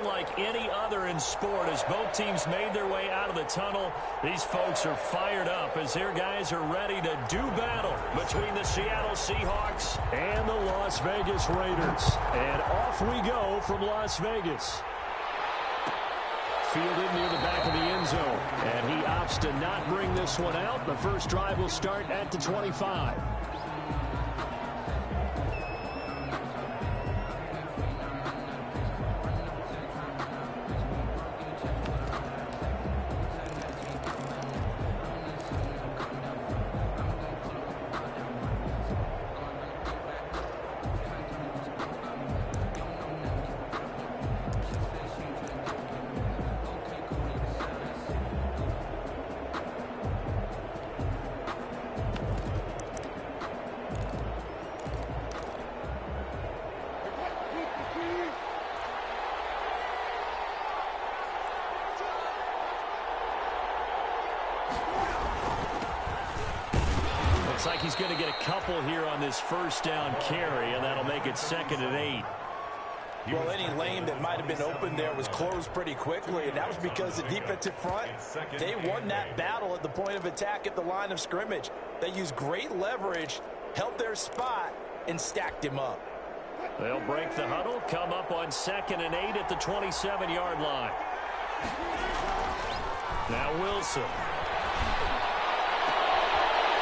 unlike any other in sport. As both teams made their way out of the tunnel, these folks are fired up as their guys are ready to do battle between the Seattle Seahawks and the Las Vegas Raiders. And off we go from Las Vegas. Fielded near the back of the end zone. And he opts to not bring this one out. The first drive will start at the 25. Looks like he's going to get a couple here on this first down carry, and that'll make it 2nd and 8. Well, any lane that might have been open there was closed pretty quickly, and that was because the defensive front, they won that battle at the point of attack at the line of scrimmage. They used great leverage, held their spot, and stacked him up. They'll break the huddle, come up on 2nd and 8 at the 27-yard line. Now Wilson.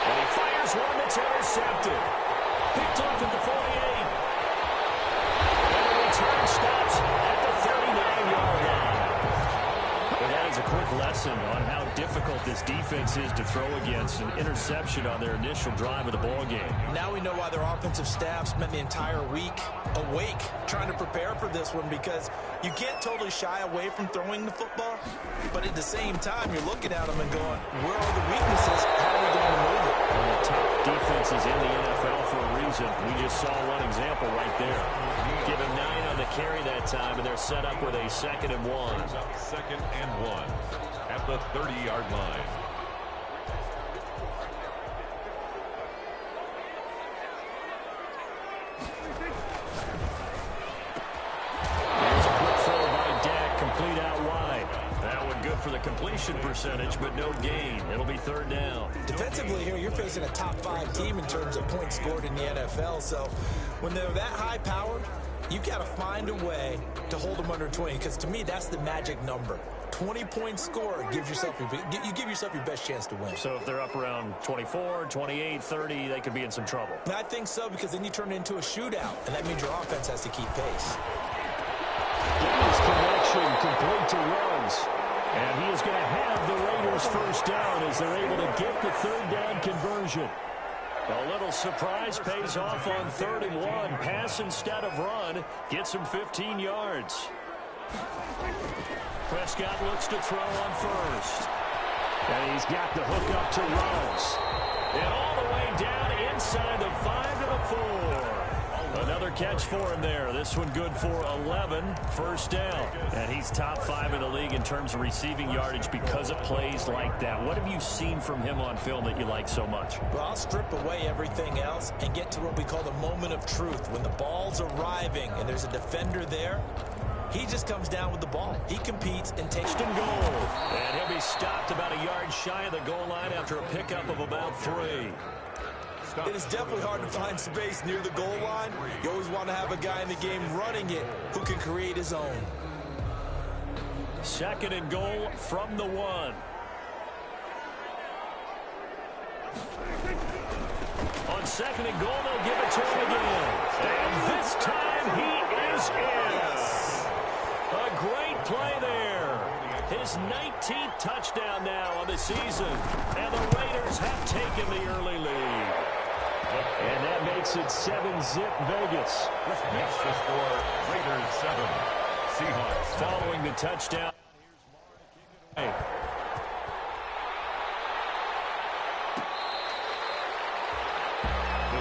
And he fires one that's intercepted. Picked off at the 48. And the return stops at the 39-yard line. And that is a quick lesson on how difficult this defense is to throw against. An interception on their initial drive of the ballgame. Now we know why their offensive staff spent the entire week awake trying to prepare for this one, because you can't totally shy away from throwing the football, but at the same time you're looking at them and going, where are the weaknesses? How are we going to move it? One of the top defenses in the NFL for a reason. We just saw one example right there. Give him 9 on the carry that time, and they're set up with a 2nd and 1. 2nd and 1 at the 30-yard line. Complete out wide. That one good for the completion percentage, but no gain. It'll be 3rd down. Defensively here, you're facing a top 5 team in terms of points scored in the NFL. So when they're that high powered, you've got to find a way to hold them under 20, because to me, that's the magic number. 20 points scored gives yourself you give yourself your best chance to win. So if they're up around 24, 28, 30, they could be in some trouble. I think so, because then you turn it into a shootout, and that means your offense has to keep pace. His connection complete to Ruggs. And he is going to have the Raiders first down as they're able to get the 3rd down conversion. A little surprise pays off on 3rd and 1. Pass instead of run. Gets him 15 yards. Prescott looks to throw on first. And he's got the hook up to Ruggs. And all the way down inside the 5 to the 4. Another catch for him there. This one good for 11. First down. And he's top 5 in the league in terms of receiving yardage because of plays like that. What have you seen from him on film that you like so much? Well, I'll strip away everything else and get to what we call the moment of truth. When the ball's arriving and there's a defender there, he just comes down with the ball. He competes and takes and goal. And he'll be stopped about a yard shy of the goal line after a pickup of about 3. It is definitely hard to find space near the goal line. You always want to have a guy in the game running it who can create his own. 2nd and goal from the 1. On 2nd and goal, they'll give it to him again. And this time he is in. A great play there. His 19th touchdown now on the season. And the Raiders have taken the early lead. And that makes it 7-zip Vegas. This makes the score Raiders 7, Seahawks. Following the touchdown. The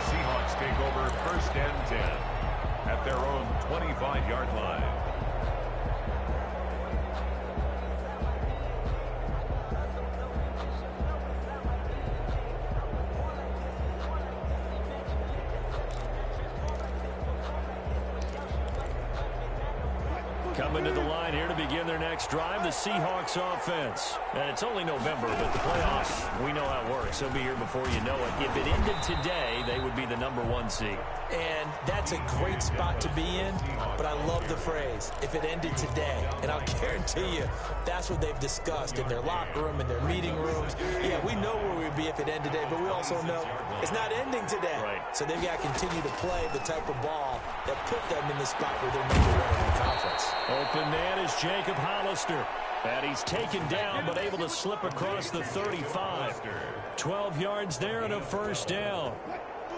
Seahawks take over 1st and 10 at their own 25-yard line. coming to the line here to begin their next drive, the Seahawks offense. And it's only November, but the playoffs, we know how it works. They'll be here before you know it. If it ended today, they would be the #1 seed. And that's a great spot to be in, but I love the phrase, if it ended today. And I'll guarantee you, that's what they've discussed in their locker room, in their meeting rooms. Yeah, we know where we'd be if it ended today, but we also know it's not ending today. Right. So they've got to continue to play the type of ball that put them in the spot where they're #1 in the conference. Open man is Jacob Hollister. And he's taken down, but able to slip across the 35. 12 yards there and a first down.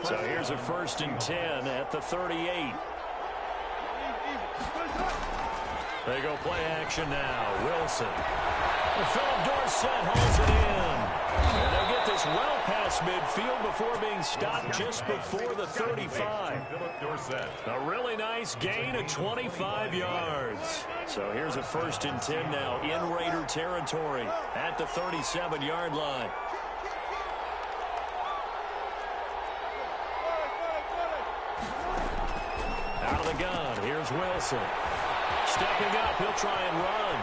So here's a 1st and 10 at the 38. They go play action now. Wilson. And Philip Dorsett holds it in. And they get this well past midfield before being stopped just before the 35. A really nice gain of 25 yards. So here's a 1st and 10 now in Raider territory at the 37-yard line. Out of the gun, here's Wilson. Stepping up, he'll try and run.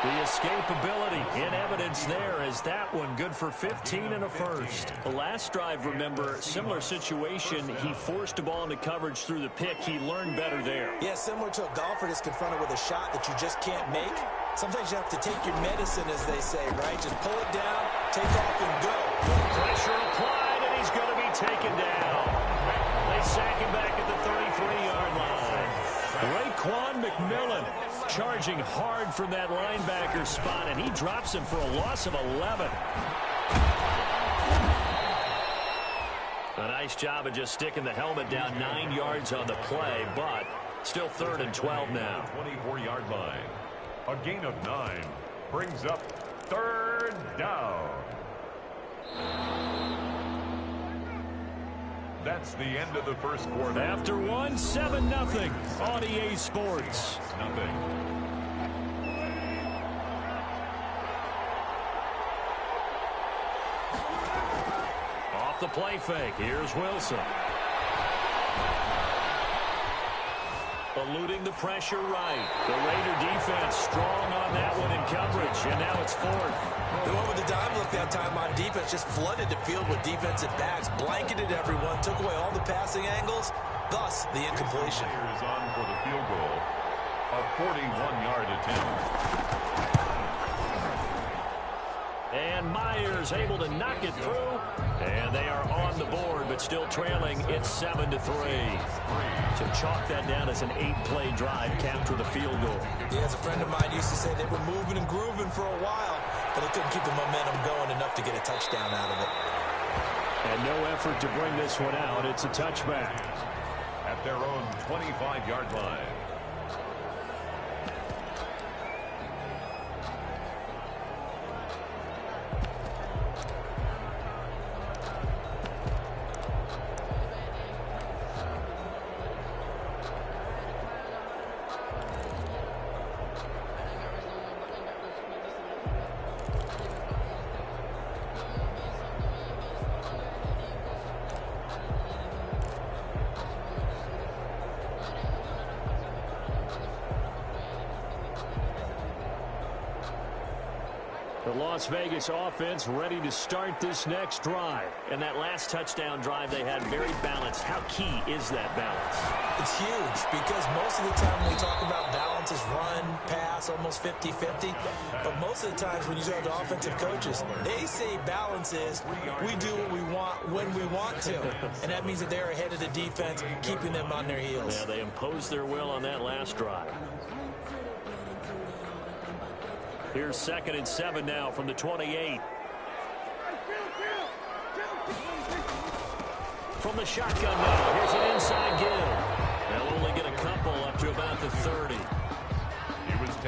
The escapability in evidence there as that one good for 15 and a first. The last drive, remember, similar situation. He forced a ball into coverage through the pick. He learned better there. Yeah, similar to a golfer that's confronted with a shot that you just can't make. Sometimes you have to take your medicine, as they say, right? Just pull it down, take off, and go. Pressure applied, and he's going to be taken down. They sack him back at the 33-yard line. Raekwon McMillan charging hard from that linebacker spot, and he drops him for a loss of 11. A nice job of just sticking the helmet down 9 yards on the play, but still 3rd and 12 now. 24-yard line. A gain of 9 brings up 3rd down. That's the end of the first quarter. After one, 7-0 on EA Sports. Nothing. Off the play fake, here's Wilson. Eluding the pressure right. The Raider defense strong on that one in coverage, and now it's 4th. The one with the dime look that time on defense just flooded the field with defensive backs, blanketed everyone, took away all the passing angles, thus the incompletion. Is on for the field goal. A 41-yard attempt. And Myers able to knock it through, and they are on the board, but still trailing. It's 7-3. So chalk that down as an 8-play drive, capped with a field goal. Yeah, as a friend of mine used to say, they were moving and grooving for a while, but they couldn't keep the momentum going enough to get a touchdown out of it. And no effort to bring this one out. It's a touchback. At their own 25-yard line. The Las Vegas offense ready to start this next drive. And that last touchdown drive they had very balanced. How key is that balance? It's huge because most of the time when we talk about balance is run, pass, almost 50-50. But most of the times when you talk to offensive coaches, they say balance is we do what we want when we want to. And that means that they're ahead of the defense, keeping them on their heels. Yeah, they imposed their will on that last drive. Here's 2nd and 7 now from the 28. From the shotgun now, here's an inside give. They'll only get a couple up to about the 30.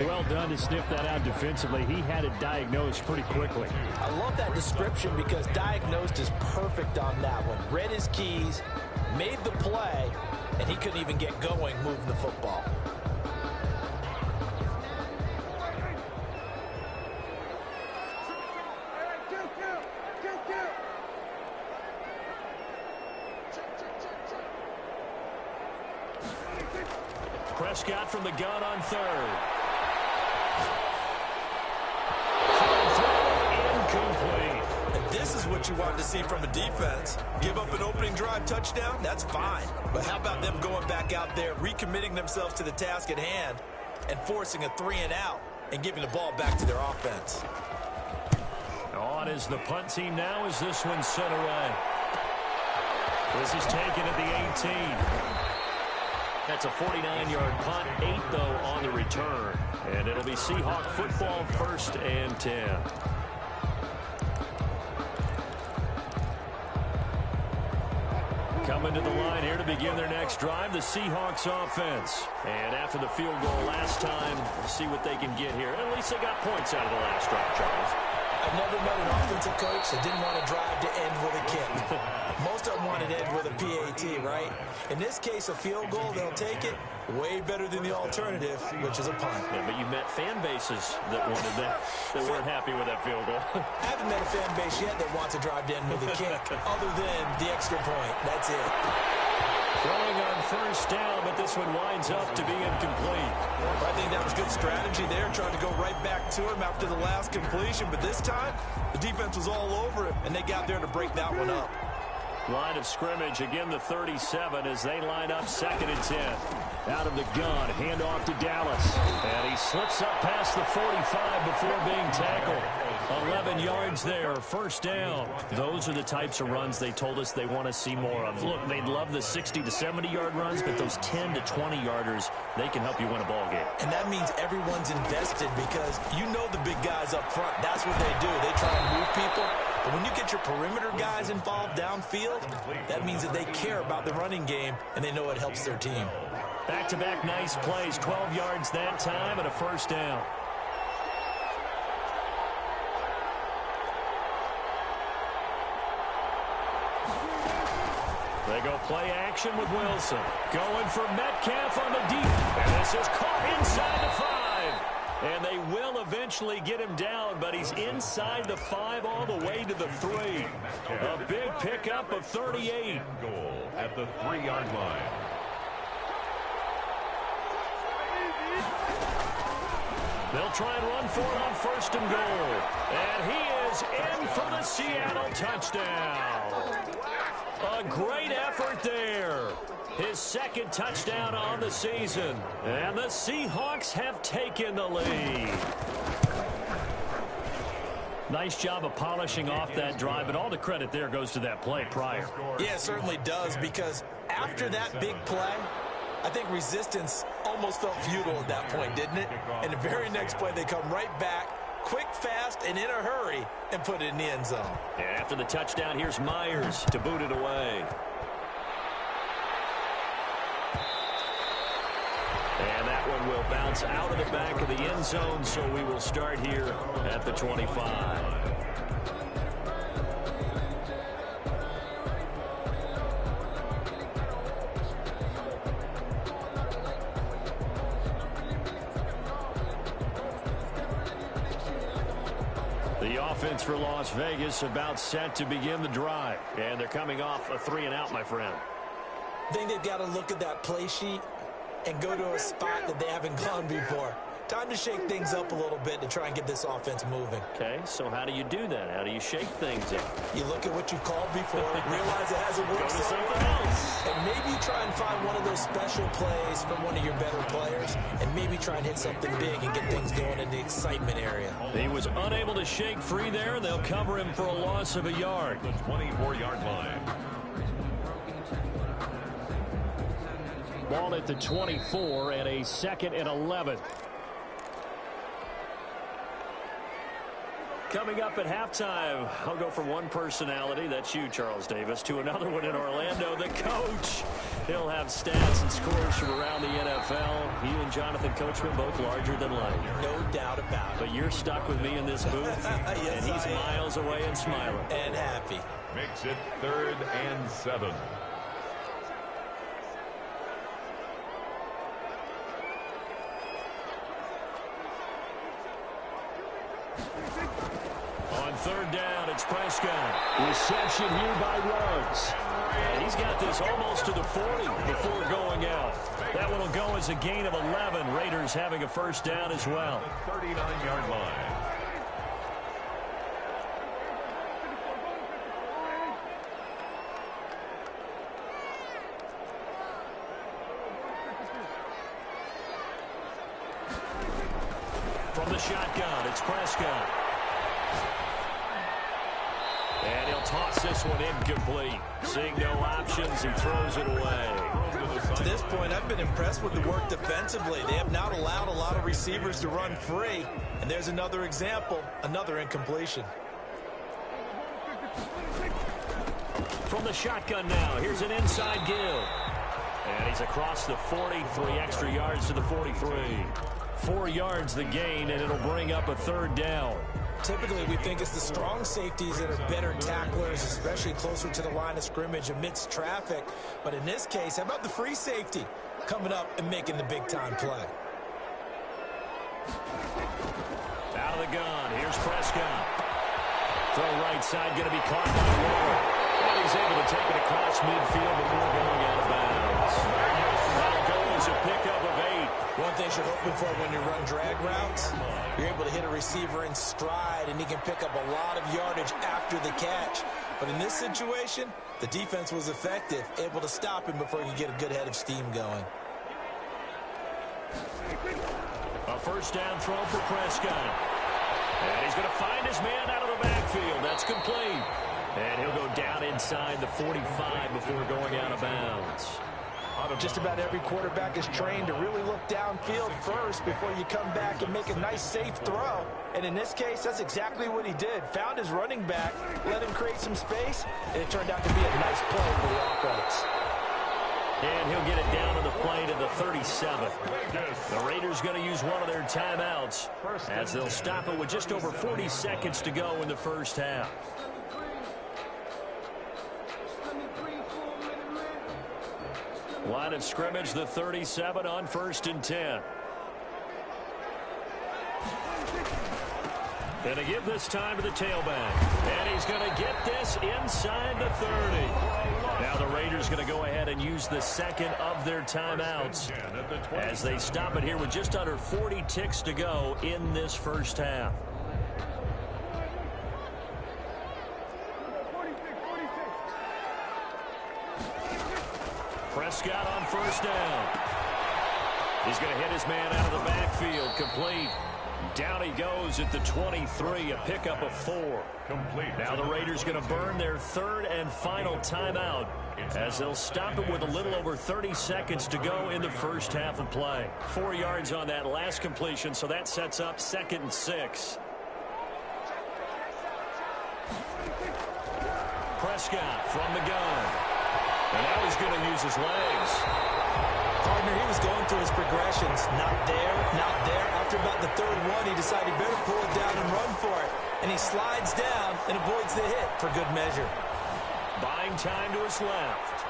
Well done to sniff that out defensively. He had it diagnosed pretty quickly. I love that description because diagnosed is perfect on that one. Read his keys, made the play, and he couldn't even get going moving the football. Prescott from the gun on third. Incomplete. And this is what you want to see from a defense. Give up an opening drive touchdown, that's fine. But how about them going back out there, recommitting themselves to the task at hand, and forcing a 3 and out and giving the ball back to their offense. On is the punt team now as this one's sent away. This is taken at the 18. That's a 49-yard punt, 8 though on the return. And it'll be Seahawk football, 1st and 10. Coming to the line here to begin their next drive, the Seahawks offense. And after the field goal last time, we'll see what they can get here. At least they got points out of the last drive, Charles. I've never met an offensive coach that didn't want to drive to end with a kick. Most of them want to end with a PAT, right? In this case, a field goal, they'll take it. Way better than the alternative, which is a punt. Yeah, but you met fan bases that wanted that, that weren't happy with that field goal. I haven't met a fan base yet that wants to drive to end with a kick, other than the extra point. That's it. Throwing on 1st down, but this one winds up to be incomplete. I think that was good strategy there, trying to go right back to him after the last completion. But this time, the defense was all over it, and they got there to break that one up. Line of scrimmage, again the 37 as they line up 2nd and 10. Out of the gun, handoff to Dallas. And he slips up past the 45 before being tackled. 11 yards there, 1st down. Those are the types of runs they told us they want to see more of. Look, they'd love the 60 to 70-yard runs, but those 10 to 20-yarders, they can help you win a ball game. And that means everyone's invested because you know the big guys up front. That's what they do. They try and move people. But when you get your perimeter guys involved downfield, that means that they care about the running game, and they know it helps their team. Back-to-back nice plays, 12 yards that time and a 1st down. They go play action with Wilson. Going for Metcalf on the deep. And this is caught inside the 5. And they will eventually get him down, but he's inside the 5 all the way to the 3. A big pickup of 38. Goal at the 3-yard line. They'll try and run for it on 1st and goal. And he is in for the Seattle touchdown. A great effort there. His 2nd touchdown on the season. And the Seahawks have taken the lead. Nice job of polishing off that drive, and all the credit there goes to that play prior. Yeah, it certainly does, because after that big play, I think resistance almost felt futile at that point, didn't it? And the very next play, they come right back, quick, fast, and in a hurry, and put it in the end zone. And after the touchdown, here's Myers to boot it away. And that one will bounce out of the back of the end zone, so we will start here at the 25. The offense for Las Vegas about set to begin the drive. And they're coming off a 3 and out, my friend. I think they've got to look at that play sheet and go to a spot that they haven't gone before. Time to shake things up a little bit to try and get this offense moving. Okay, so how do you do that? How do you shake things up? You look at what you called before, realize it hasn't worked Go to so something well, else. and maybe try and find one of those special plays from one of your better players, and maybe try and hit something big and get things going in the excitement area. He was unable to shake free there. They'll cover him for a loss of a yard. The 24-yard line. Ball at the 24 and a 2nd and 11. Coming up at halftime, I'll go from one personality, that's you, Charles Davis, to another one in Orlando, the coach. He'll have stats and scores from around the NFL. He and Jonathan Coachman both larger than life. No doubt about it. But you're stuck with me in this booth, Yes, and he's I am. miles away and smiling. And happy. Makes it 3rd and 7. On third down, it's Prescott. Reception here by Ruggs. And he's got this almost to the 40 before going out. That one will go as a gain of 11. Raiders having a first down as well. 39-yard line. From the shotgun, it's Prescott. And he'll toss this one incomplete. Seeing no options, he throws it away. To this point, I've been impressed with the work defensively. They have not allowed a lot of receivers to run free. And there's another example, another incompletion. From the shotgun now, here's an inside give. And he's across the 40, 3 extra yards to the 43. 4 yards the gain, and it'll bring up a third down. Typically, we think it's the strong safeties that are better tacklers, especially closer to the line of scrimmage amidst traffic. But in this case, how about the free safety coming up and making the big-time play? Out of the gun, here's Prescott. Throw right side, going to be caught by Ward. And he's able to take it across midfield before going out of bounds. That'll go as a pickup of 8. One thing you're hoping for when you run drag routes, you're able to hit a receiver in stride, and he can pick up a lot of yardage after the catch. But in this situation, the defense was effective, able to stop him before you get a good head of steam going. A first down throw for Prescott. And he's going to find his man out of the backfield. That's complete. And he'll go down inside the 45 before going out of bounds. Just about every quarterback is trained to really look downfield first before you come back and make a nice, safe throw. And in this case, that's exactly what he did. Found his running back, let him create some space, and it turned out to be a nice play for the offense. And he'll get it down to the play to the 37. The Raiders going to use one of their timeouts as they'll stop it with just over 40 seconds to go in the first half. Line of scrimmage, the 37 on 1st and 10. Going to give this time to the tailback. And he's going to get this inside the 30. Now the Raiders going to go ahead and use the second of their timeouts as they stop it here with just under 40 ticks to go in this first half. Prescott on first down. He's going to hit his man out of the backfield. Complete. Down he goes at the 23, a pickup of 4. Complete. Now the Raiders going to burn their third and final timeout as they'll stop it with a little over 30 seconds to go in the first half of play. 4 yards on that last completion, so that sets up 2nd and 6. Prescott from the gun. And now he's going to use his legs. Partner, he was going through his progressions. Not there, not there. After about the third one, he decided he better pull it down and run for it. And he slides down and avoids the hit for good measure. Buying time to his left.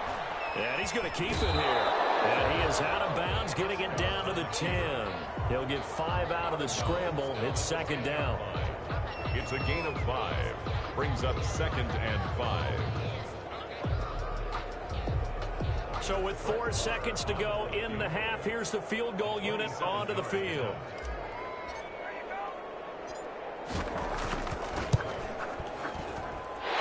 And he's going to keep it here. And he is out of bounds, getting it down to the 10. He'll get 5 out of the scramble. It's 2nd down. It's a gain of 5. Brings up 2nd and 5. So with 4 seconds to go in the half, here's the field goal unit onto the field.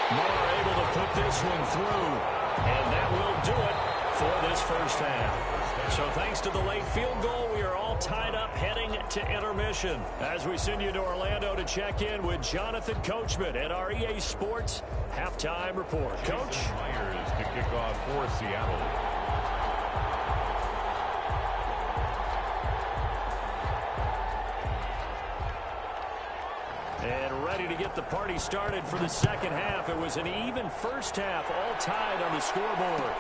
Moore able to put this one through, and that will do it for this first half. So thanks to the late field goal, we are all tied up heading to intermission as we send you to Orlando to check in with Jonathan Coachman at our EA Sports Halftime Report. Coach? Myers to kick off for Seattle. And ready to get the party started for the second half. It was an even first half, all tied on the scoreboard.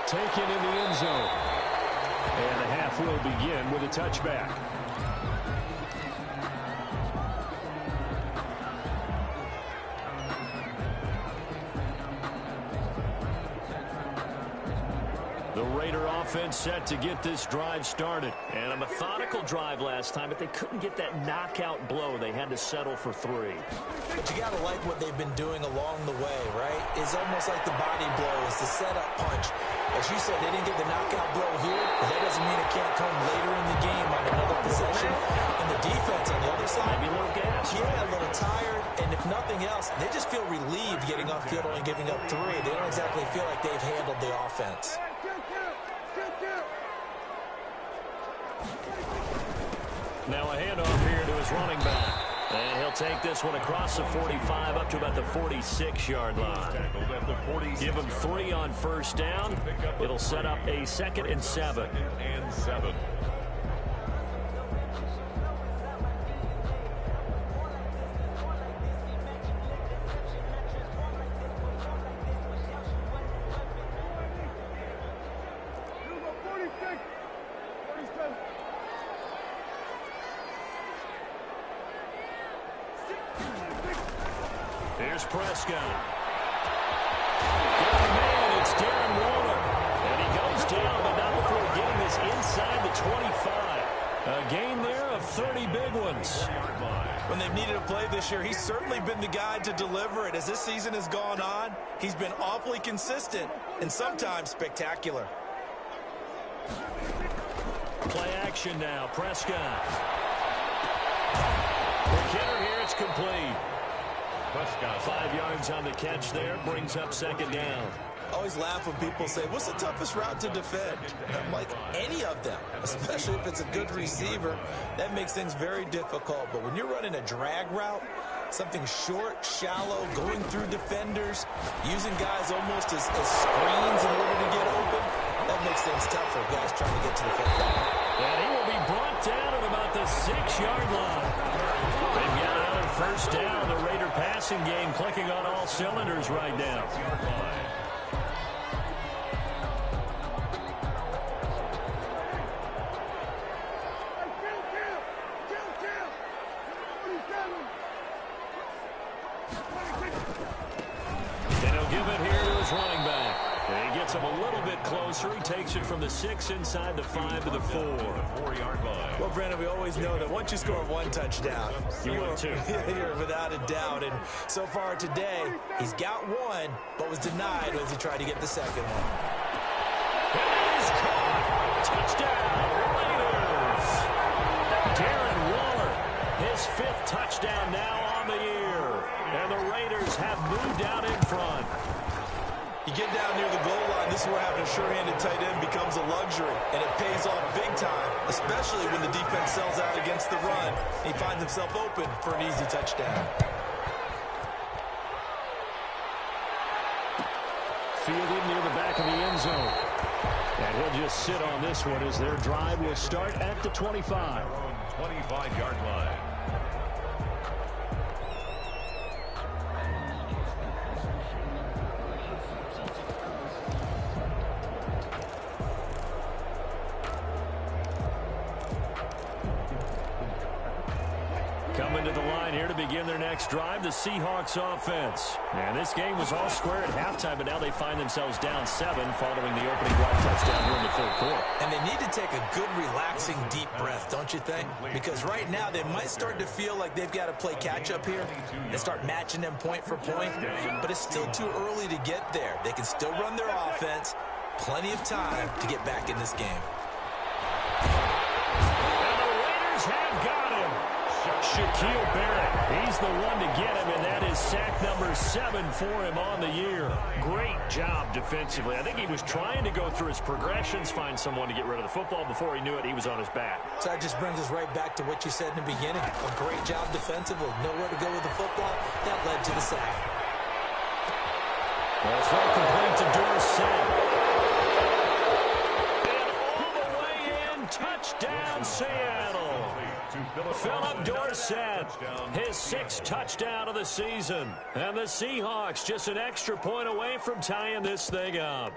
Taken in the end zone. And the half will begin with a touchback. The The Raider offense set to get this drive started. And a methodical drive last time, but they couldn't get that knockout blow. They had to settle for 3. But you got to like what they've been doing along the way, right? It's almost like the body blow is the setup punch. As you said, they didn't get the knockout blow here, but that doesn't mean it can't come later in the game on another possession. And the defense on the other side, maybe a little gas. Yeah, a little tired. And if nothing else, they just feel relieved getting off field, only giving up 3. They don't exactly feel like they've handled the offense. Now a handoff here to his running back. And he'll take this one across the 45 up to about the 46-yard line. Give him 3 on first down. It'll set up a 2nd and 7. Here's Prescott. It's Darren Waller. And he goes down, but not before getting this inside the 25. A gain there of 30 big ones. When they've needed a play this year, he's certainly been the guy to deliver it. As this season has gone on, he's been awfully consistent and sometimes spectacular. Play action now. Prescott. The hitter here, it's complete. Prescott 5 yards on the catch there, brings up 2nd down. I always laugh when people say, what's the toughest route to defend? I'm like, any of them, especially if it's a good receiver. That makes things very difficult. But when you're running a drag route, something short, shallow, going through defenders, using guys almost as screens in order to get open, that makes things tough for guys trying to get to the football. And he will be brought down at about the 6-yard line. They've got another first down. The Raider passing game clicking on all cylinders right now. And he'll give it here to his running back. And he gets him a little bit closer. He takes it from the 6 inside the 5 to the 4. 4-yard line. Well, Brandon, we always know that once you score 1 touchdown, you're without a doubt. And so far today, he's got 1, but was denied as he tried to get the 2nd one. It is caught. Touchdown, Raiders. Darren Waller, his 5th touchdown now on the year. And the Raiders have moved out in front. You get down near the goal line, this is where having a sure-handed tight end becomes a luxury, and it pays off big time, especially when the defense sells out against the run. He finds himself open for an easy touchdown. Fielded near the back of the end zone. And he'll just sit on this one as their drive will start at the 25. 25-yard line. Coming to the line here to begin their next drive, the Seahawks offense. And this game was all square at halftime, but now they find themselves down 7 following the opening drive touchdown here in the 3rd quarter. And they need to take a good, relaxing, deep breath, don't you think? Because right now they might start to feel like they've got to play catch-up here and start matching them point for point. But it's still too early to get there. They can still run their offense. Plenty of time to get back in this game. And the Raiders have got him. Shaquille Barrett, he's the one to get him, and that is sack number 7 for him on the year. Great job defensively. I think he was trying to go through his progressions, find someone to get rid of the football. Before he knew it, he was on his back. So that just brings us right back to what you said in the beginning. A great job defensively. Nowhere to go with the football. That led to the sack. Well, throw complete to Dorsett. And all the way in, touchdown Seattle. Philip Dorsett, his 6th touchdown of the season. And the Seahawks just an extra point away from tying this thing up.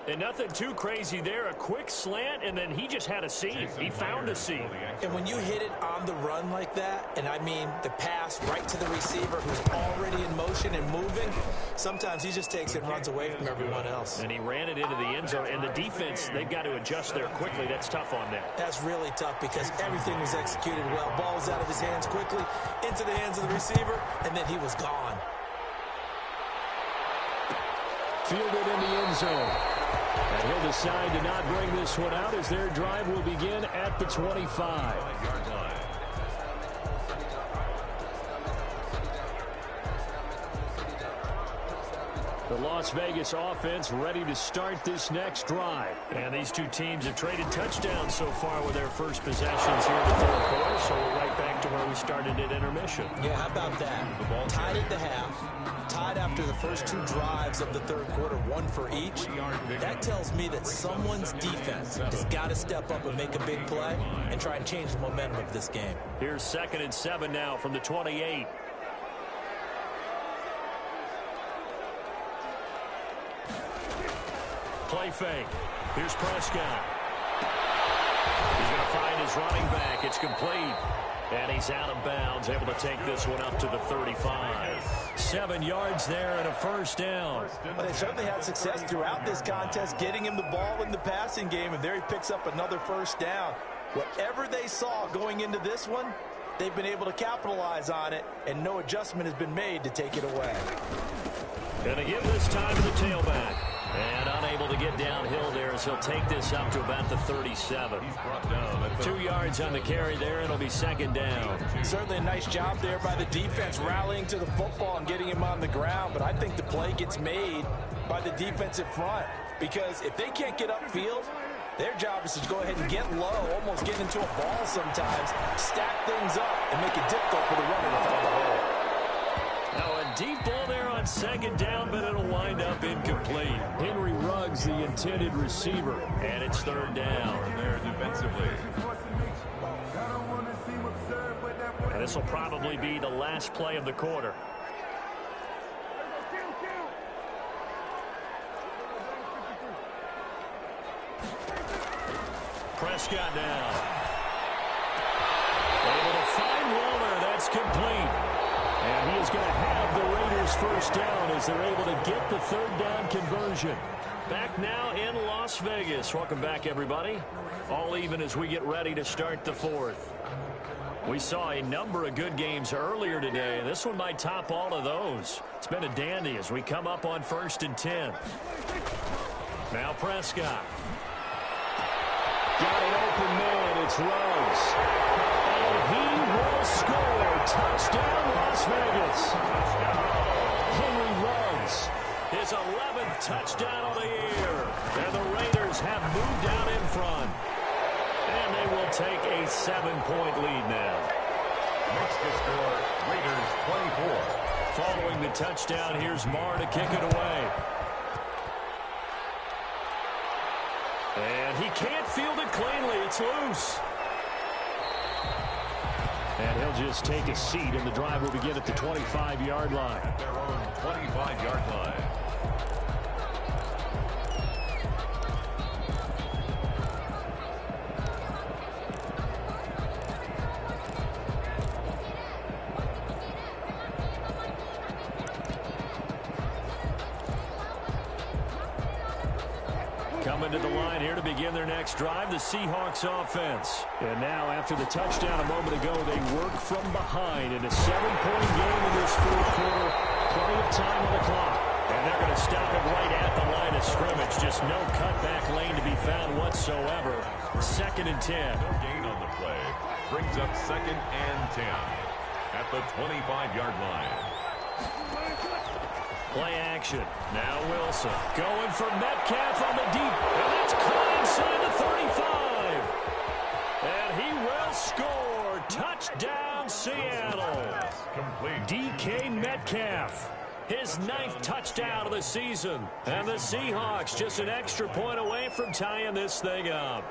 And nothing too crazy there. A quick slant, and then he just had a seam. He found a seam. And when you hit it on the run like that, and I mean the pass right to the receiver who's already in motion and moving, sometimes he just takes it and runs away from everyone else. And he ran it into the end zone. And the defense, they've got to adjust there quickly. That's tough on them. That's really tough because everything was executed well. Ball was out of his hands quickly, into the hands of the receiver, and then he was gone. Fielded in the end zone. And he'll decide to not bring this one out as their drive will begin at the 25. The Las Vegas offense ready to start this next drive. And these two teams have traded touchdowns so far with their first possessions here in the third quarter, so we're right back to where we started at intermission. Yeah, how about that? Tied at the half, tied after the first two drives of the third quarter, one for each. That tells me that someone's defense has got to step up and make a big play and try and change the momentum of this game. Here's 2nd and 7 now from the 28. Play fake. Here's Prescott. He's going to find his running back. It's complete. And he's out of bounds, able to take this one up to the 35. 7 yards there and a first down. Well, they certainly had success throughout this contest, getting him the ball in the passing game, and there he picks up another first down. Whatever they saw going into this one, they've been able to capitalize on it, and no adjustment has been made to take it away. And they give this time to the tailback. And unable to get downhill there as he'll take this up to about the 37. 2 yards on the carry there, and it'll be 2nd down. Certainly a nice job there by the defense rallying to the football and getting him on the ground, but I think the play gets made by the defensive front because if they can't get upfield, their job is to go ahead and get low, almost get into a ball sometimes, stack things up, and make it difficult for the runner to find the hole. Now a deep ball there on 2nd down, but it'll wind up incomplete. Henry Ruggs, the intended receiver, and it's 3rd down. There defensively. And this will probably be the last play of the quarter. Prescott now. Able to find Waller. That's complete. And he is going to have the Raiders first down as they're able to get the 3rd down conversion. Back now in Las Vegas. Welcome back, everybody. All even as we get ready to start the 4th. We saw a number of good games earlier today, and this one might top all of those. It's been a dandy as we come up on 1st and 10. Now Prescott. Got an open man. It's Ruggs. And he will score. Touchdown, Las Vegas. Henry Ruggs, his 11th touchdown of the year. And the Raiders have moved out in front. And they will take a 7-point lead now. Makes the score Raiders 24. Following the touchdown, here's Marr to kick it away. And he can't field it cleanly. It's loose. And he'll just take a seat, and the drive will begin at the 25-yard line. At their own 25-yard line. Coming to the line here to begin their next drive, the Seahawks offense. And now, after the touchdown a moment ago, they work from behind in a 7-point game in this 4th quarter. Plenty of time on the clock. And they're going to stop it right at the line of scrimmage. Just no cutback lane to be found whatsoever. 2nd and 10. No gain on the play. Brings up 2nd and 10 at the 25-yard line. Play action. Now Wilson going for Metcalf on the deep. And that's caught inside the 35. And he will score. Touchdown, Seattle. Complete. DK Metcalf. His 9th touchdown of the season. And the Seahawks just an extra point away from tying this thing up.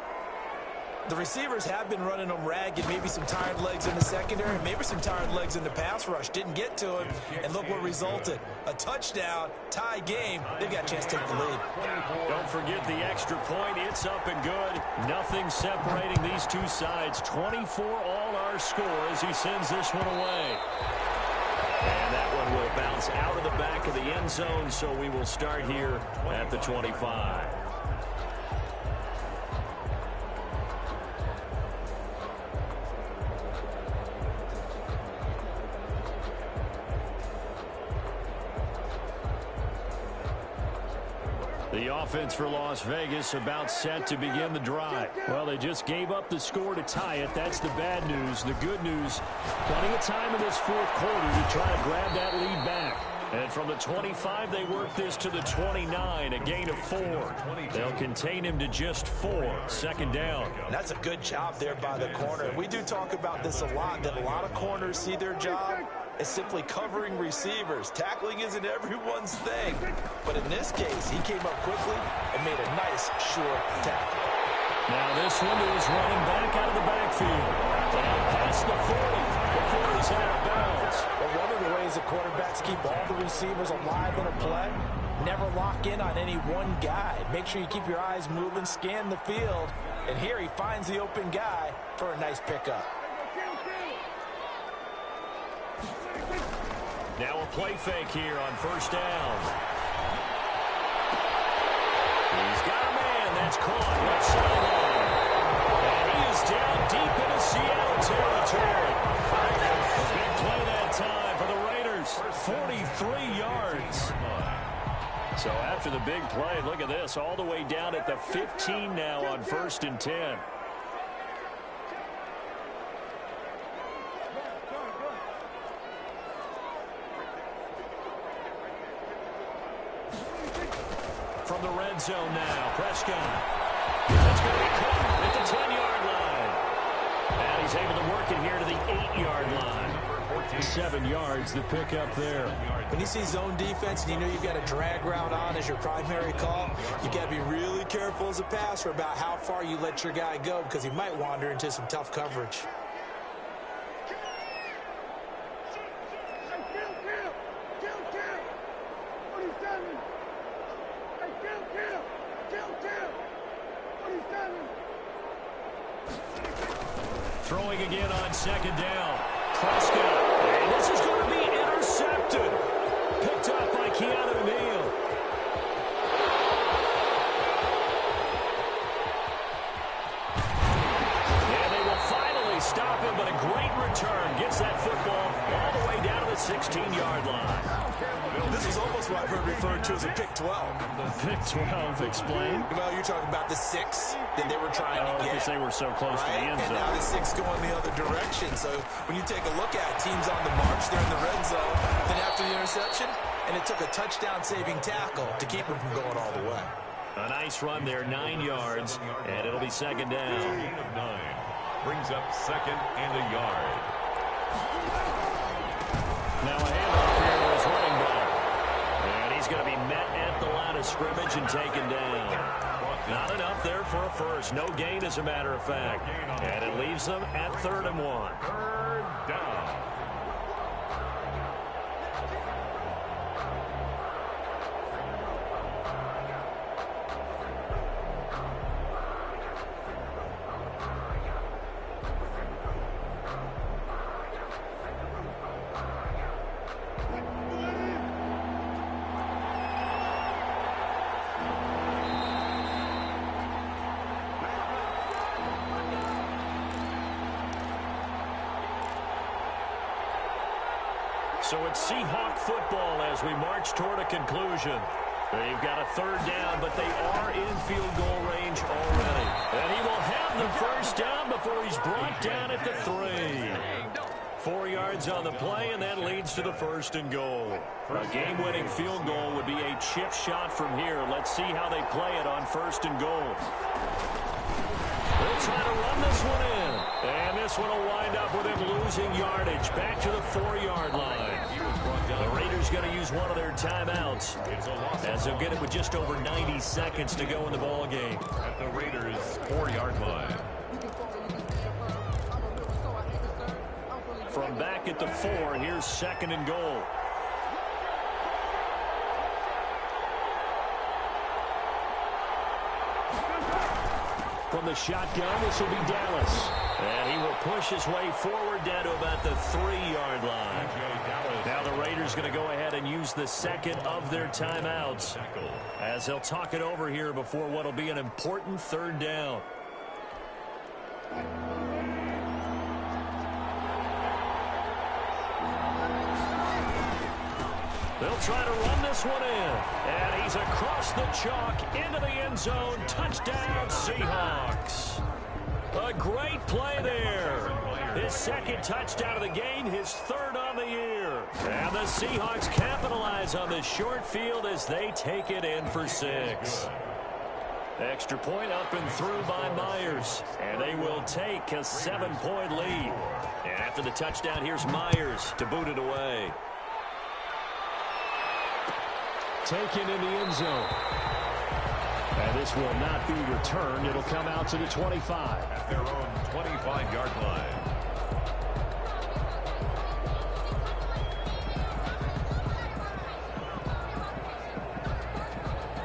The receivers have been running them ragged, maybe some tired legs in the secondary, maybe some tired legs in the pass rush. Didn't get to him, and look what resulted. A touchdown, tie game. They've got a chance to take the lead. Don't forget the extra point. It's up and good. Nothing separating these two sides. 24 all our score as he sends this one away. And that one will bounce out of the back of the end zone, so we will start here at the 25. The offense for Las Vegas about set to begin the drive. Well, they just gave up the score to tie it. That's the bad news. The good news, plenty of time in this fourth quarter to try to grab that lead back. And from the 25, they work this to the 29, a gain of 4. They'll contain him to just 4. Second down. That's a good job there by the corner. We do talk about this a lot, that a lot of corners see their job as simply covering receivers. Tackling isn't everyone's thing. But in this case, he came up quickly and made a nice, short tackle. Now this one is running back out of the backfield. And past the 40 before he's out of bounds. But one of the ways the quarterbacks keep all the receivers alive in a play, never lock in on any one guy. Make sure you keep your eyes moving, scan the field. And here he finds the open guy for a nice pickup. Now a play fake here on first down. He's got a man that's caught left sideline. And he is down deep into Seattle territory. Big play that time for the Raiders. 43 yards. So after the big play, look at this, all the way down at the 15 now on 1st and 10. From the red zone now, Prescott. That's going to be caught at the 10-yard line. And he's able to work it here to the 8-yard line. 7 yards, the pickup there. When you see zone defense and you know you've got a drag route on as your primary call, you've got to be really careful as a passer about how far you let your guy go because he might wander into some tough coverage. Throwing again on second down. Prescott. And this is going to be intercepted. Picked up by Keanu Neal. And they will finally stop him, but a great return. Gets that football all the way down to the 16-yard line. This is almost what I've heard referred to as a pick 12. Pick 12, explain. Well, you're talking about the 6 that they were trying to get. Because they were so close to the end zone. And now the 6 going the other direction. So when you take a look at teams on the march, they're in the red zone. Then after the interception, and it took a touchdown-saving tackle to keep them from going all the way. A nice run there, 9 yards, and it'll be second down. Gain of 9. Brings up second and a yard. Now a handoff here to his running back. And he's going to be met at the line of scrimmage and taken down. Not enough there for a first. No gain, as a matter of fact. And it leaves them at 3rd and 1. 3rd down. So it's Seahawk football as we march toward a conclusion. They've got a 3rd down, but they are in field goal range already. And he will have the first down before he's brought down at the 3. 4 yards on the play, and that leads to the 1st and goal. A game-winning field goal would be a chip shot from here. Let's see how they play it on 1st and goal. They'll try to run this one in. And this one will wind up with him losing yardage back to the 4-yard line. The Raiders going to use one of their timeouts as they'll get it with just over 90 seconds to go in the ball game. At the Raiders' 4-yard line. from back at the 4, here's 2nd and goal. From the shotgun, this will be Dallas. And he will push his way forward down to about the 3-yard line. Now the Raiders going to go ahead and use the second of their timeouts as they'll talk it over here before what will be an important 3rd down. They'll try to run this one in. And he's across the chalk into the end zone. Touchdown, Seahawks. A great play there. His 2nd touchdown of the game, his 3rd on the year. And the Seahawks capitalize on the short field as they take it in for 6. Extra point up and through by Myers. And they will take a 7-point lead. And after the touchdown, here's Myers to boot it away. Taken in the end zone. And this will not be returned. It'll come out to the 25. At their own 25-yard line.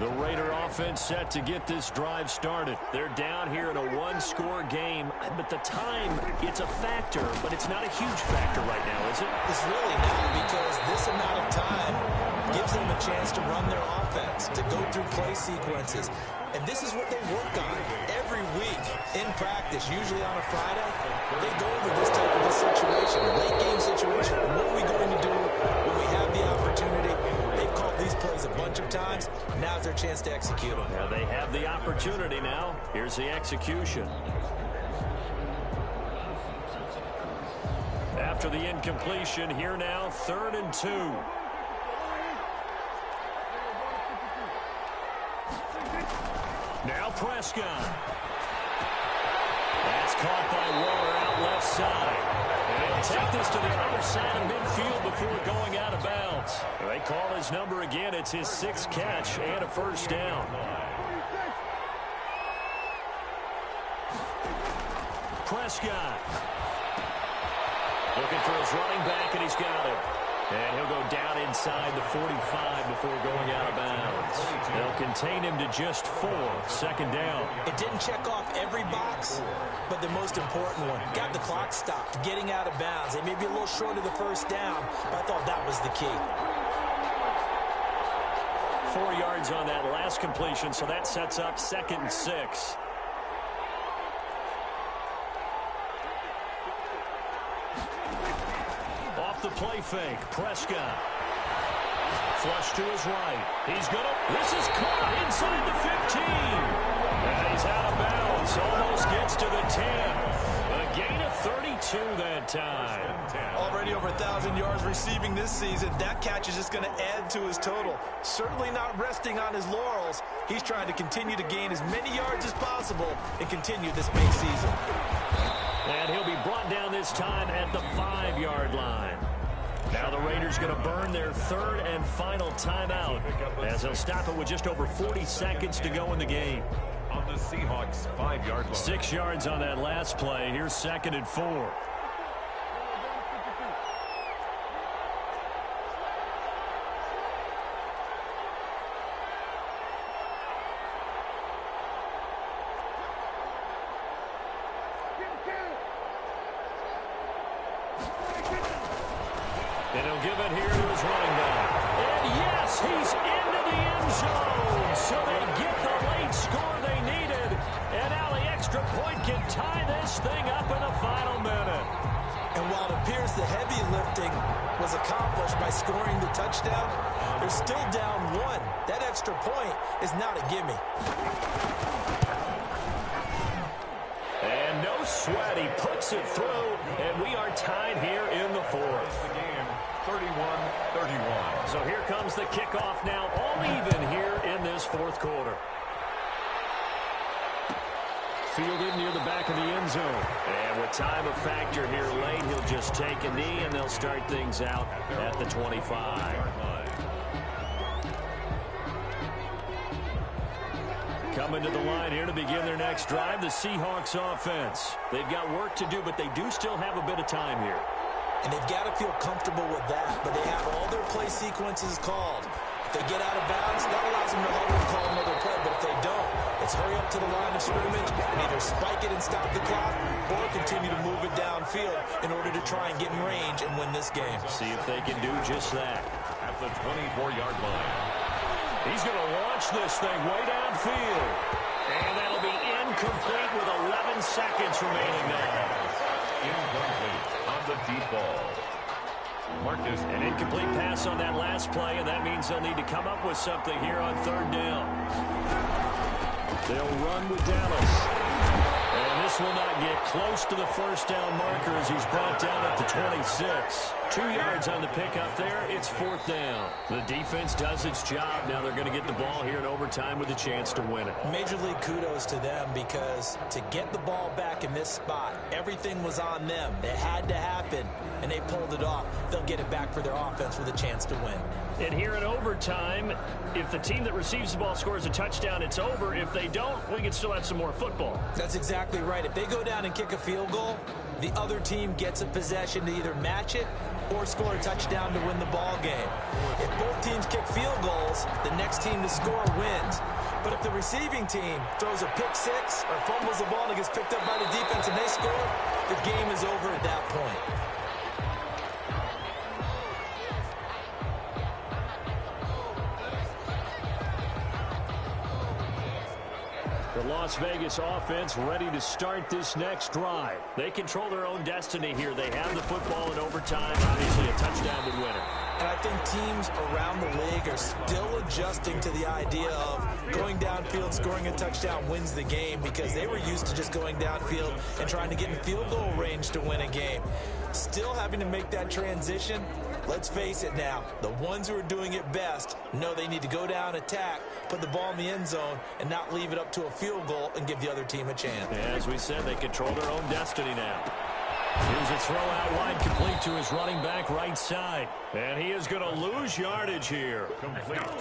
The Raider offense set to get this drive started. They're down here in a 1-score game, but the time, it's a factor, but it's not a huge factor right now, is it? It's really not, because this amount of time gives them a chance to run their offense, to go through play sequences. And this is what they work on every week in practice, usually on a Friday. They go over this type of a situation, late game situation. What are we going to do when we have the opportunity? They've called these plays a bunch of times. Now's their chance to execute them. Well, they have the opportunity now. Here's the execution. After the incompletion, here now, 3rd and 2. Now Prescott. That's caught by Waller out left side. And he'll take this to the other side of midfield before going out of bounds. They call his number again. It's his 6th catch and a 1st down. Prescott. Looking for his running back, and he's got it. And he'll go down inside the 45 before going out of bounds. They'll contain him to just 4. 2nd down. It didn't check off every box, but the most important one. Got the clock stopped, getting out of bounds. They may be a little short of the 1st down, but I thought that was the key. 4 yards on that last completion, so that sets up 2nd and 6. The play fake. Prescott. Flush to his right. He's going to... This is caught inside the 15. And he's out of bounds. Almost gets to the 10. A gain of 32 that time. Already over 1,000 yards receiving this season. That catch is just going to add to his total. Certainly not resting on his laurels. He's trying to continue to gain as many yards as possible and continue this big season. And he'll be brought down this time at the 5-yard line. Now the Raiders going to burn their 3rd and final timeout as they'll stop it with just over 40 seconds to go in the game. On the Seahawks 5-yard line. 6 yards on that last play. Here's 2nd and 4. And he'll give it here to his running back. And yes, he's into the end zone. So they get the late score they needed. And now the extra point can tie this thing up in the final minute. And while it appears the heavy lifting was accomplished by scoring the touchdown, they're still down 1. That extra point is not a gimme. And no sweat. He puts it through. And we are tied here in the 4th. 31-31. So here comes the kickoff now, all even here in this 4th quarter. Fielded near the back of the end zone. And with time a factor here late, he'll just take a knee, and they'll start things out at the 25. Coming to the line here to begin their next drive, the Seahawks offense. They've got work to do, but they do still have a bit of time here. And they've got to feel comfortable with that, but they have all their play sequences called. If they get out of bounds, that allows them to huddle and call another play, but if they don't, it's hurry up to the line of scrimmage and either spike it and stop the clock or continue to move it downfield in order to try and get in range and win this game. See if they can do just that. At the 24-yard line. He's going to launch this thing way downfield. And that'll be incomplete with 11 seconds remaining now. Incomplete on the deep ball. Marcus. An incomplete pass on that last play, and that means they'll need to come up with something here on third down. They'll run with Dallas. And this will not get close to the first down marker as he's brought down at the 26. 2 yards on the pickup there. It's fourth down. The defense does its job. Now they're going to get the ball here in overtime with a chance to win it. Major league kudos to them because to get the ball back in this spot, everything was on them. It had to happen, and they pulled it off. They'll get it back for their offense with a chance to win. And here in overtime, if the team that receives the ball scores a touchdown, it's over. If they don't, we can still have some more football. That's exactly right. If they go down and kick a field goal, the other team gets a possession to either match it or score a touchdown to win the ball game. If both teams kick field goals, the next team to score wins. But if the receiving team throws a pick six or fumbles the ball and it gets picked up by the defense and they score, the game is over at that point. The Las Vegas offense ready to start this next drive. They control their own destiny here. They have the football in overtime. Obviously, a touchdown would win it. And I think teams around the league are still adjusting to the idea of going downfield, scoring a touchdown wins the game because they were used to just going downfield and trying to get in field goal range to win a game. Still having to make that transition. Let's face it now, the ones who are doing it best know they need to go down, attack, put the ball in the end zone, and not leave it up to a field goal and give the other team a chance. As we said, they control their own destiny now. Here's a throw out wide, complete to his running back right side. And he is going to lose yardage here.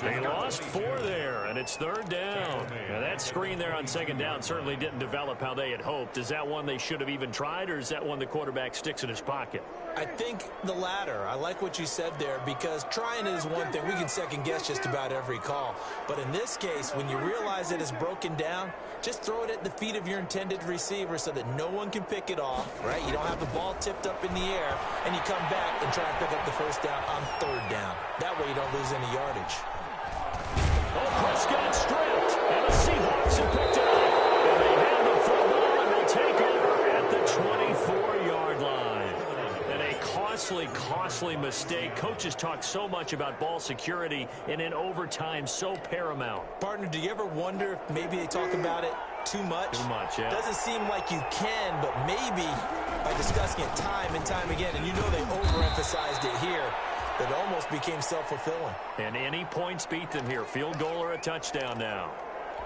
They lost 4 there, and it's third down. Now that screen there on second down certainly didn't develop how they had hoped. Is that one they should have even tried, or is that one the quarterback sticks in his pocket? I think the latter. I like what you said there because trying it is one thing. We can second guess just about every call. But in this case, when you realize it is broken down, just throw it at the feet of your intended receiver so that no one can pick it off, right? You don't have the ball tipped up in the air, and you come back and try and pick up the first down on third down. That way you don't lose any yardage. Oh, Prescott stripped, and the Seahawks have picked it up. And they have the football, and they'll take over at the 24-yard line. And a costly mistake. Coaches talk so much about ball security, and in overtime, so paramount. Partner, do you ever wonder if maybe they talk about it too much? Too much, yeah. Doesn't seem like you can, but maybe by discussing it time and time again, and you know they overemphasized it here, it almost became self-fulfilling. And any points beat them here, field goal or a touchdown now.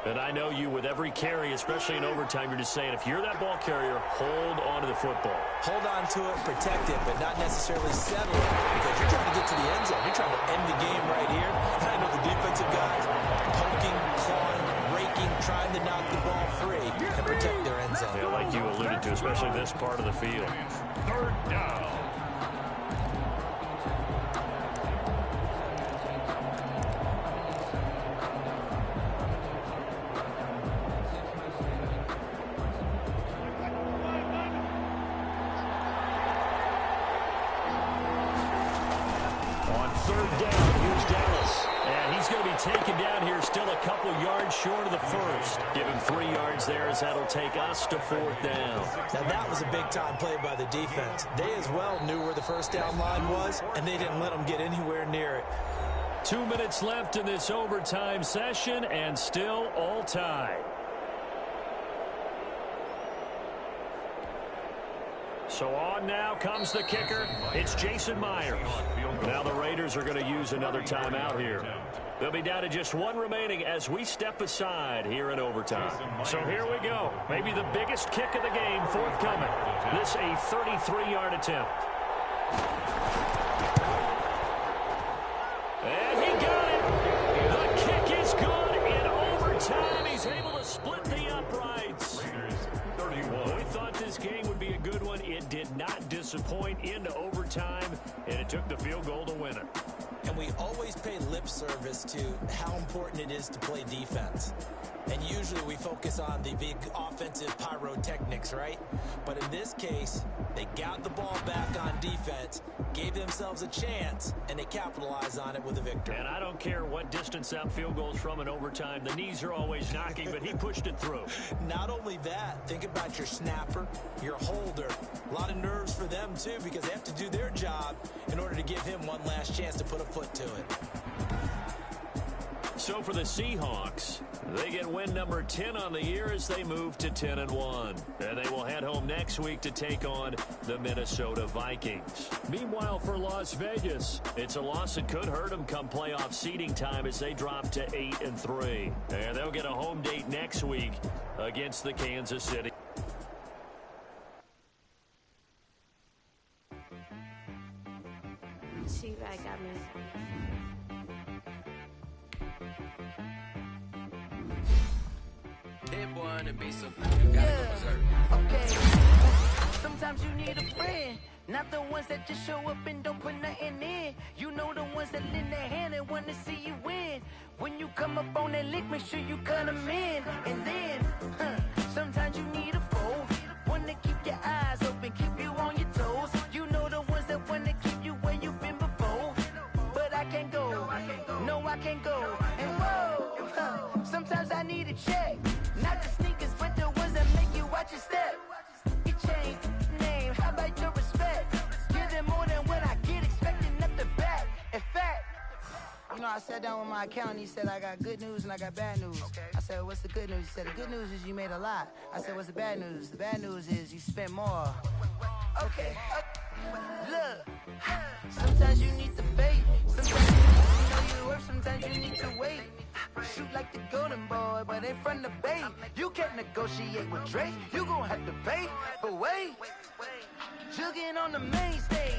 And I know you, with every carry, especially in overtime, you're just saying, if you're that ball carrier, hold on to the football. Hold on to it, protect it, but not necessarily settle it because you're trying to get to the end zone. You're trying to end the game right here. And I know the defensive guys poking, clawing, raking, trying to knock the ball free and protect their end zone. Yeah, like you alluded to, especially this part of the field. Third down. Third down, here's Dallas. And he's going to be taken down here, still a couple yards short of the first. Give him 3 yards there as that'll take us to fourth down. Now that was a big-time play by the defense. They as well knew where the first down line was, and they didn't let them get anywhere near it. 2 minutes left in this overtime session, and still all tied. So on now comes the kicker. It's Jason Myers. Now the Raiders are going to use another timeout here. They'll be down to just 1 remaining as we step aside here in overtime. So here we go. Maybe the biggest kick of the game forthcoming. This a 33-yard attempt. And he got it. The kick is good in overtime. He's He's able to split the uprights. Raiders 31. We thought this game would be a good one. It did not disappoint into overtime, and it took the field goal to win it. And we always pay lip service to how important it is to play defense. And usually we focus on the big offensive pyrotechnics, right? But in this case, they got the ball back on defense, gave themselves a chance, and they capitalized on it with a victory. And I don't care what distance that field goes from in overtime. The knees are always knocking, but he pushed it through. Not only that, think about your snapper, your holder. A lot of nerves for them, too, because they have to do their job in order to give him one last chance to put a foot to it. So for the Seahawks, they get win number 10 on the year as they move to 10-1. And they will head home next week to take on the Minnesota Vikings. Meanwhile, for Las Vegas, it's a loss that could hurt them come playoff seeding time as they drop to 8-3. And they'll get a home date next week against the Kansas City. She right got me. Okay. Sometimes you need a friend, not the ones that just show up and don't put nothing in. You know the ones that lend their hand and want to see you win. When you come up on that lick, make sure you cut them in. And then, sometimes you need a foe, one to keep your eyes open, keep you on your toes. You know the ones that want to keep you where you've been before. But I can't go, no I can't go. And whoa, sometimes I need a check. Not the sneakers, but the ones that make you watch your step. Your chain, name, how about your respect? Give them more than what I get, expecting up the back. In fact, you know, I sat down with my accountant. He said, I got good news and I got bad news. I said, what's the good news? He said, the good news is you made a lot. I said, what's the bad news? The bad news is you spent more. Okay, look, sometimes you need the faith. Sometimes you need to know your worth. Sometimes you need to wait. Shoot like the golden boy, but in front of Bay. You can't negotiate with Drake. You gon' have to pay, but wait. Jugging on the main stage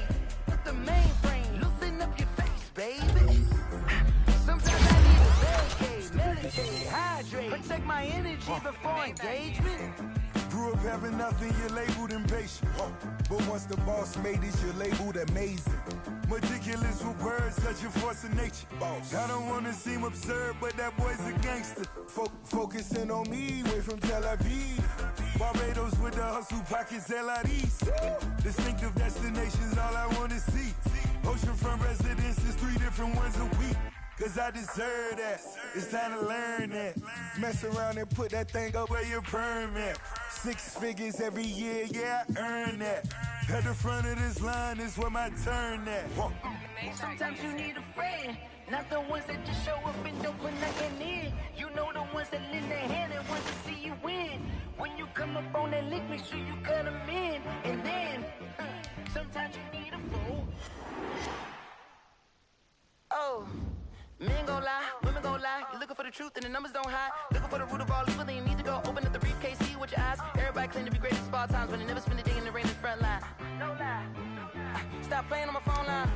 with the mainframe. Loosen up your face, baby. Sometimes I need a vacate, meditate, hydrate. Protect my energy before engagement. Grew up having nothing, you're labeled impatient. But once the boss made it, you're labeled amazing. Meticulous with words, such a force of nature. I don't wanna seem absurd, but that boy's a gangster. Focusing on me, way from Tel Aviv. Barbados with the hustle pockets, LIDs. Distinctive destinations, all I wanna see. Oceanfront residences, 3 different ones a week. Cause I deserve that, it's time to learn that. Mess around and put that thing up where your permit. 6 figures every year, yeah, I earn that. At the front of this line is where my turn at. Sometimes you need a friend, not the ones that just show up and don't put nothing in. You know the ones that lend their hand and want to see you win. When you come up on that lick, make sure you cut them in. And then, sometimes you need a fool. Oh. Men gon' lie, women gon' lie. You're looking for the truth and the numbers don't hide. Looking for the root of all evil, then you need to go open up the briefcase, see with your eyes. Everybody claim to be greatest of all times, but they never spend a day in the rain in the front line. No lie. Stop playing on my phone line.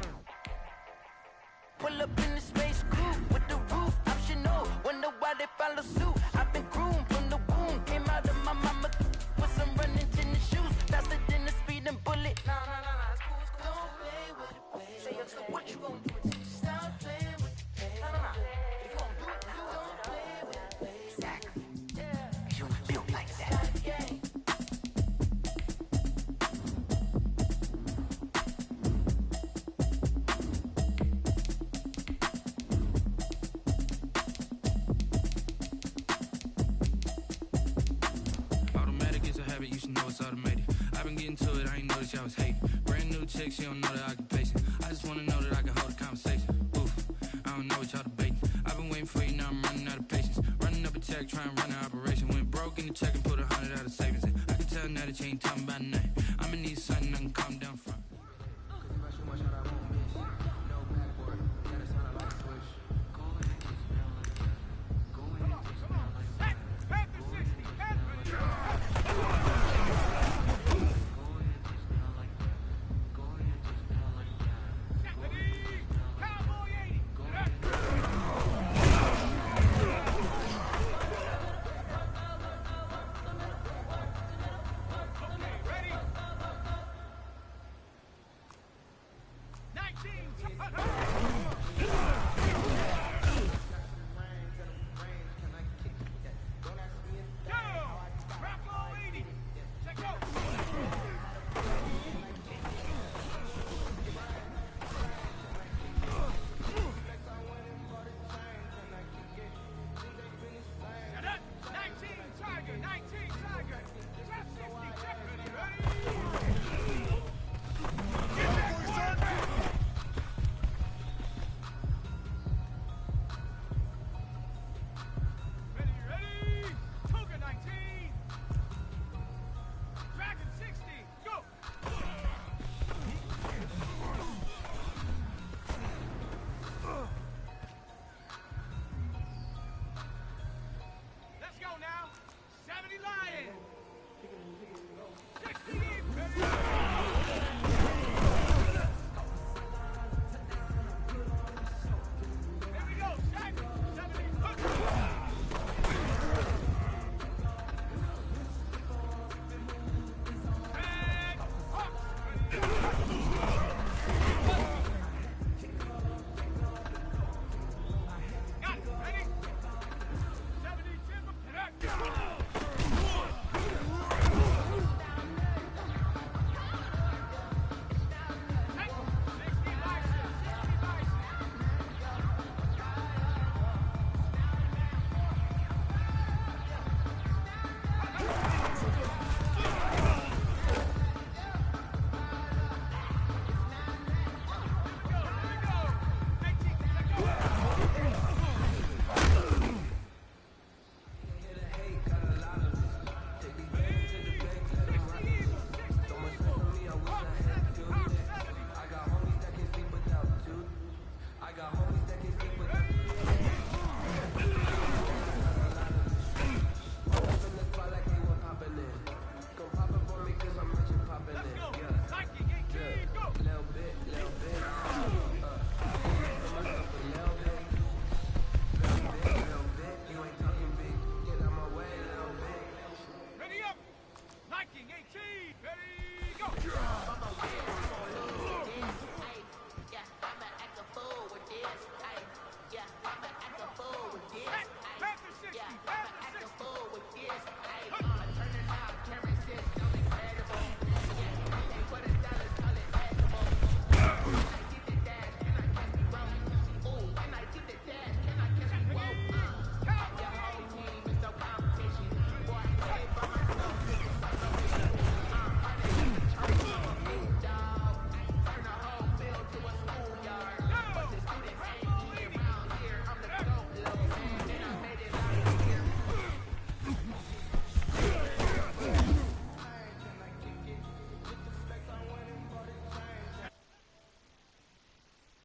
Pull up in the space coupe with the roof optional. Wonder why they follow suit. I've been groomed from the womb. Came out of my mama with some running tennis shoes. Faster than the speeding bullet. No, it's cool, it's cool. Don't play with it, baby. Say so what you gon' do? Stop playing with it. If you gon' do it, you don't play with it, baby. Exactly. Yeah. You built like that. Automatic is a habit, you should know it's automated. I've been getting to it, I ain't noticed y'all was hating. Brand new chick, she don't know the occupation. I just wanna know that I can hold a conversation. Oof, I don't know what y'all debating. I've been waiting for you, now I'm running out of patience. Running up a check, trying to run an operation. Went broke in the check and put 100 out of savings in. I can tell now that you ain't talking about nothing. I'ma need something I can calm down from.